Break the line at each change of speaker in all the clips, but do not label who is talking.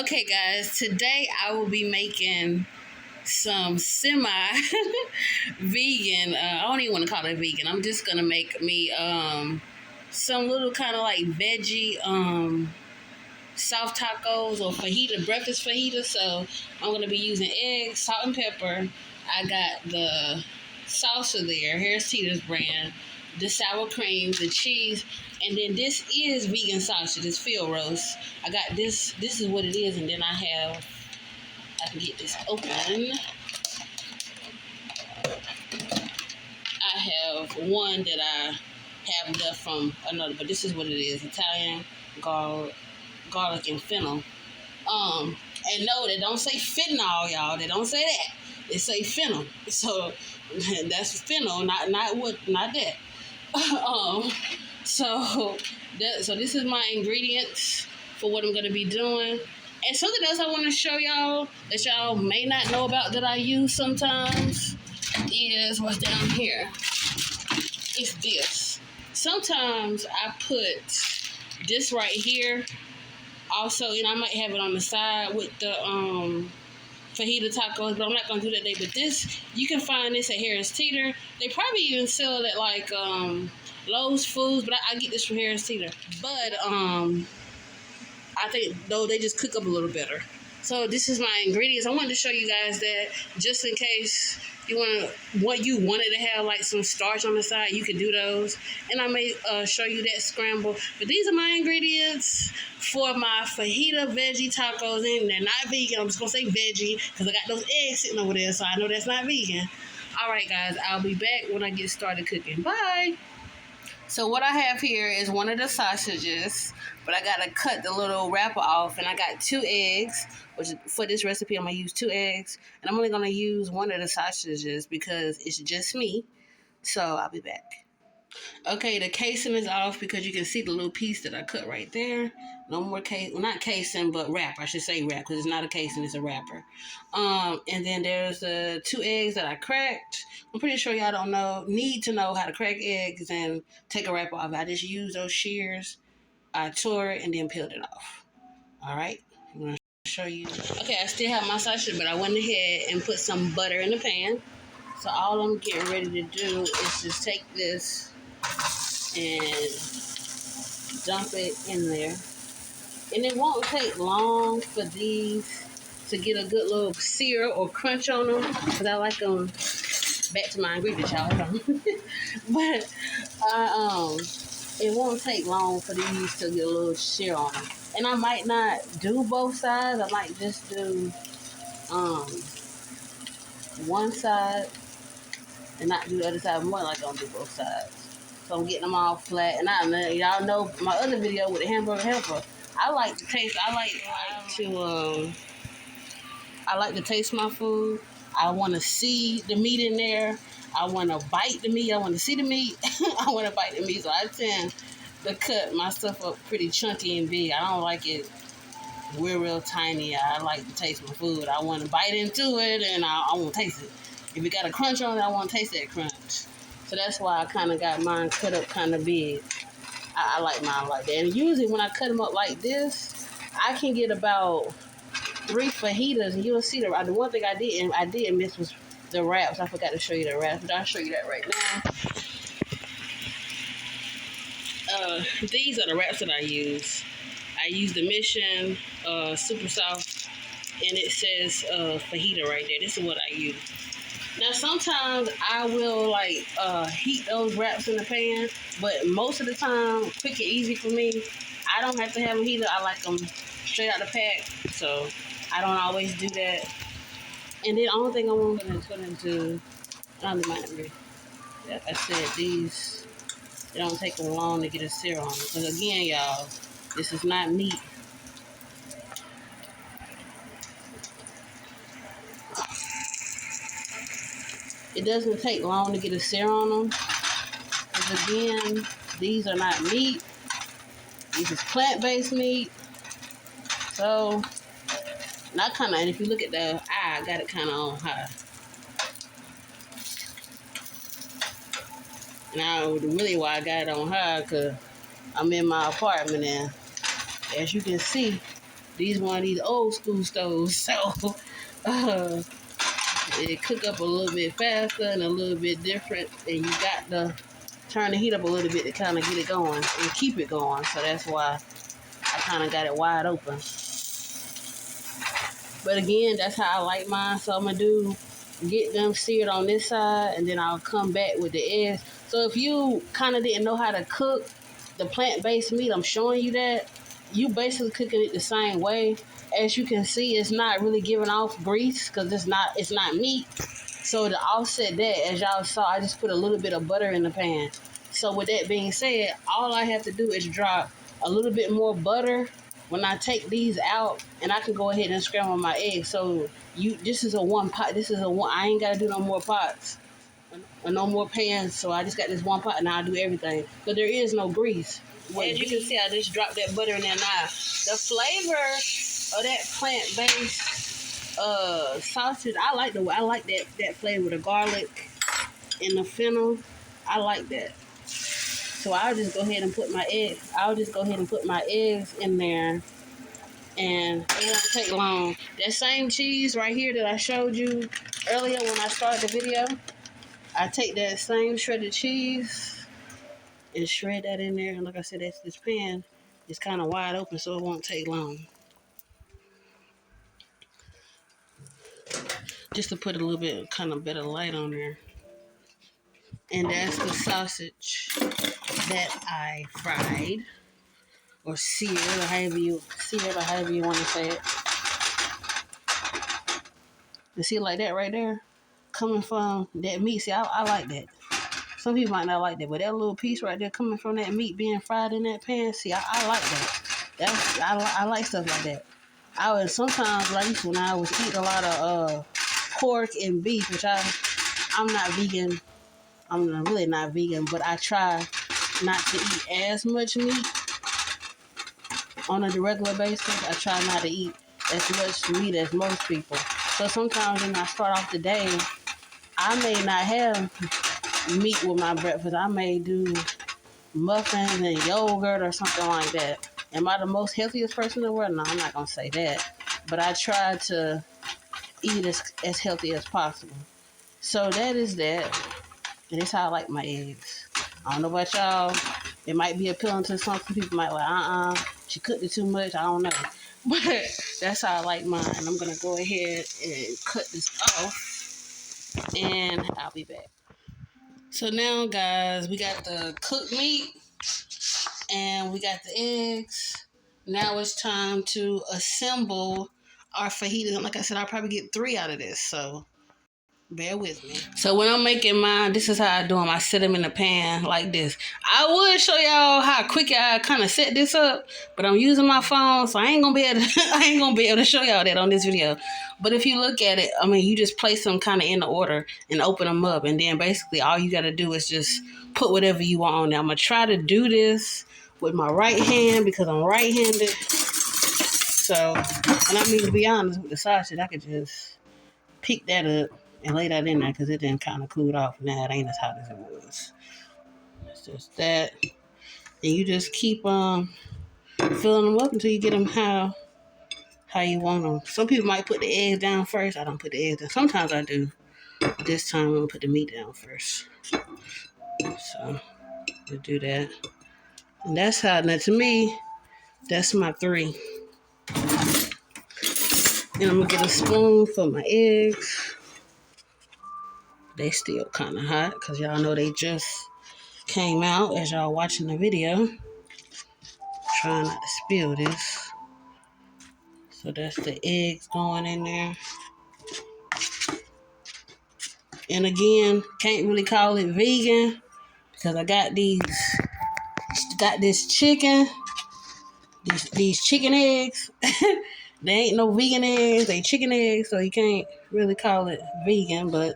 Okay, guys, today I will be making some semi-vegan. I don't even want to call it vegan. I'm just gonna make me some little kind of like veggie soft tacos or fajita, breakfast fajita. So I'm gonna be using eggs, salt and pepper. I got the salsa there, Harris Teeter's brand, the sour cream, the cheese, and then this is vegan sausage, this field roast. I got this. This is what it is, and then I can get this open. I have one that I have left from another, but this is what it is: Italian garlic and fennel. And no, they don't say fentanyl, y'all. They don't say that. They say fennel. So that's fennel, not that. um, so so this is my ingredients for what I'm gonna be doing. And something else I want to show y'all that y'all may not know about that I use sometimes is what's down here. It's this. Sometimes I put this right here. Also, I might have it on the side with the fajita tacos, but I'm not gonna do that today. But this, you can find this at Harris Teeter. They probably even sell it at like Lowe's Foods, but I get this from Harris Teeter. But I think though they just cook up a little better. So this is my ingredients. I wanted to show you guys that just in case you wanted to have like some starch on the side, you can do those. And I may show you that scramble. But these are my ingredients for my fajita veggie tacos, and they're not vegan. I'm just gonna say veggie because I got those eggs sitting over there, so I know that's not vegan. All right, guys, I'll be back when I get started cooking. Bye. So what I have here is one of the sausages, but I gotta cut the little wrapper off, and I got 2 eggs, which for this recipe I'm gonna use 2 eggs, and I'm only gonna use one of the sausages because it's just me. So I'll be back. Okay, the casing is off because you can see the little piece that I cut right there. No more not casing, but wrap. I should say wrap because it's not a casing, it's a wrapper. And then there's the 2 eggs that I cracked. I'm pretty sure y'all don't need to know how to crack eggs and take a wrapper off. I just used those shears. I tore it and then peeled it off. All right, I'm gonna show you. Okay, I still have my sausage, but I went ahead and put some butter in the pan. So all I'm getting ready to do is just take this and dump it in there. And it won't take long for these to get a good little sear or crunch on them because I like them. Back to my ingredients, y'all. Hold on. But it won't take long for these to get a little sear on them. And I might not do both sides. I might just do one side and not do the other side. More like I'm gonna do both sides. So I'm getting them all flat. And y'all know my other video with the hamburger helper. I like to taste. I like to taste my food. I want to see the meat in there. I want to bite the meat. I want to see the meat. I want to bite the meat. So I tend to cut my stuff up pretty chunky and big. I don't like it real tiny. I like to taste my food. I want to bite into it and I want to taste it. If it got a crunch on it, I want to taste that crunch. So that's why I kind of got mine cut up kind of big. I like mine like that. And usually when I cut them up like this, I can get about 3 fajitas, and you'll see the one thing I did miss was the wraps. I forgot to show you the wraps, but I'll show you that right now. These are the wraps that I use. I use the Mission Super Soft, and it says fajita right there. This is what I use. Now sometimes I will heat those wraps in the pan, but most of the time, quick and easy for me. I don't have to have them heated. I like them straight out the pack, so I don't always do that. And then the only thing I want to put into, like I said, these, they don't take them long to get a sear on them. Because again, y'all, this is not meat. It doesn't take long to get a sear on them. Because again, these are not meat. This is plant-based meat. So, and if you look at the eye, I got it kind of on high. Now, really why I got it on high, because I'm in my apartment and as you can see, These one of these old school stoves, so it cook up a little bit faster and a little bit different, and you got to turn the heat up a little bit to kind of get it going and keep it going. So that's why I kind of got it wide open. But again, that's how I like mine. So I'm gonna get them seared on this side, and then I'll come back with the eggs. So if you kind of didn't know how to cook the plant-based meat, I'm showing you that. You basically cooking it the same way. As you can see, it's not really giving off grease because it's not meat. So to offset that, as y'all saw, I just put a little bit of butter in the pan. So with that being said, all I have to do is drop a little bit more butter when I take these out, and I can go ahead and scramble my eggs. So this is a one pot. I ain't got to do no more pots or no more pans. So I just got this one pot, and I'll do everything. But there is no grease. As you can see, I just dropped that butter in there now. The flavor of that plant-based sausage, I like that flavor, the garlic and the fennel. I like that. So I'll just go ahead and put my eggs in there, and it won't take long. That same cheese right here that I showed you earlier when I started the video, I take that same shredded cheese and shred that in there. And like I said, this pan is kind of wide open, so it won't take long. Just to put a little bit kind of better light on there. And that's the sausage that I fried or seared, or however you want to say it. You see, like that right there, coming from that meat. See, I like that. Some people might not like that, but that little piece right there coming from that meat being fried in that pan, see, I like that. I like stuff like that. I would sometimes, like when I was eating a lot of pork and beef, which I'm not vegan. I'm really not vegan, but I try not to eat as much meat on a regular basis. I try not to eat as much meat as most people. So sometimes when I start off the day, I may not have meat with my breakfast. I may do muffins and yogurt or something like that. Am I the most healthiest person in the world? No, I'm not going to say that. But I try to eat as healthy as possible. So that is that. And that's how I like my eggs. I don't know about y'all. It might be appealing to some people. Might like, she cooked it too much. I don't know. But that's how I like mine. I'm going to go ahead and cut this off. And I'll be back. So now, guys, we got the cooked meat. And we got the eggs. Now it's time to assemble our fajitas. And like I said, I'll probably get 3 out of this. So bear with me. So when I'm making mine, this is how I do them. I set them in the pan like this. I would show y'all how quick I kind of set this up, but I'm using my phone, so I ain't gonna be able to show y'all that on this video. But if you look at it, I mean, you just place them kind of in the order and open them up, and then basically all you gotta do is just put whatever you want on there. I'm gonna try to do this with my right hand because I'm right-handed. So, and I mean, to be honest with the sausage, I could just pick that up and lay that in there because it didn't kind of cool off. Now it ain't as hot as it was. It's just that. And you just keep filling them up until you get them how you want them. Some people might put the eggs down first. I don't put the eggs down. Sometimes I do. This time I'm going to put the meat down first. So we'll do that. And that's how, now to me, that's my 3. And I'm going to get a spoon for my eggs. They still kind of hot because y'all know they just came out as y'all watching the video. Trying not to spill this. So that's the eggs going in there. And again, can't really call it vegan because I got this chicken, these chicken eggs. They ain't no vegan eggs, they chicken eggs, so you can't really call it vegan, but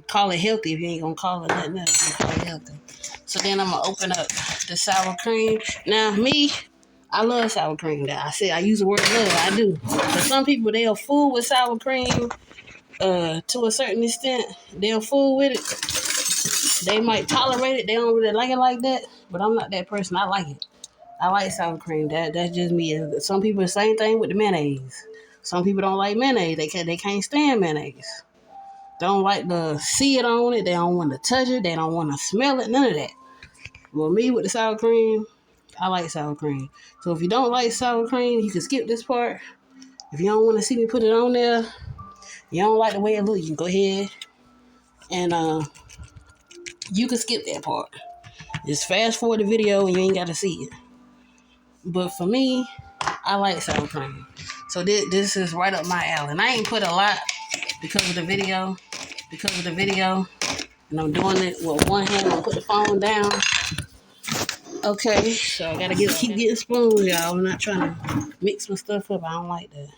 call it healthy if you ain't gonna call it nothing else. You call it healthy. So then I'm gonna open up the sour cream. Now I love sour cream. I said I use the word love, I do. But some people, they'll fool with sour cream to a certain extent. They'll fool with it. They might tolerate it. They don't really like it like that. But I'm not that person. I like it. I like sour cream. That's just me. Some people the same thing with the mayonnaise. Some people don't like mayonnaise. They can't stand mayonnaise. They don't like to see it on it. They don't want to touch it. They don't want to smell it. None of that. Well, me with the sour cream, I like sour cream. So if you don't like sour cream, you can skip this part. If you don't want to see me put it on there, you don't like the way it looks, you can go ahead and you can skip that part. Just fast forward the video and you ain't got to see it. But for me, I like sour cream. So this is right up my alley. And I ain't put a lot because of the video. And I'm doing it with one hand. I'm gonna put the phone down. Okay, so I gotta keep getting spoons, y'all. I'm not trying to mix my stuff up. I don't like that.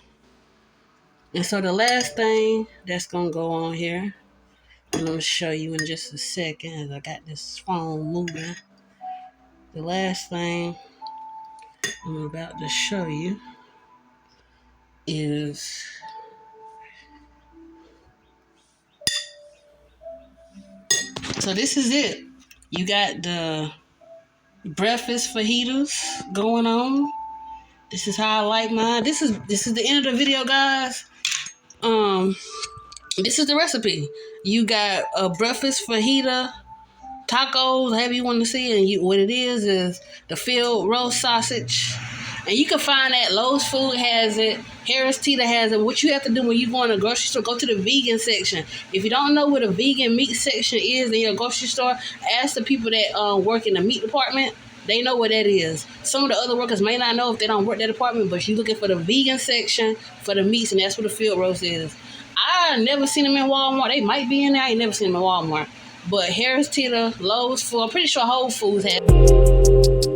And so the last thing that's gonna go on here, and I'm gonna show you in just a second as I got this phone moving. The last thing I'm about to show you is so this is it. You got the breakfast fajitas going on. This is how I like mine. This is the end of the video, guys. This is the recipe. You got a breakfast fajita, tacos, however you want to see it. And what it is the filled roast sausage. And you can find that Lowe's Food has it, Harris Teeter has it. What you have to do when you go in a grocery store, go to the vegan section. If you don't know what a vegan meat section is in your grocery store, ask the people that work in the meat department. They know what that is. Some of the other workers may not know if they don't work that department, but you're looking for the vegan section for the meats, and that's what the field roast is. I never seen them in Walmart. They might be in there. I ain't never seen them in Walmart. But Harris Teeter, Lowe's Food, I'm pretty sure Whole Foods have.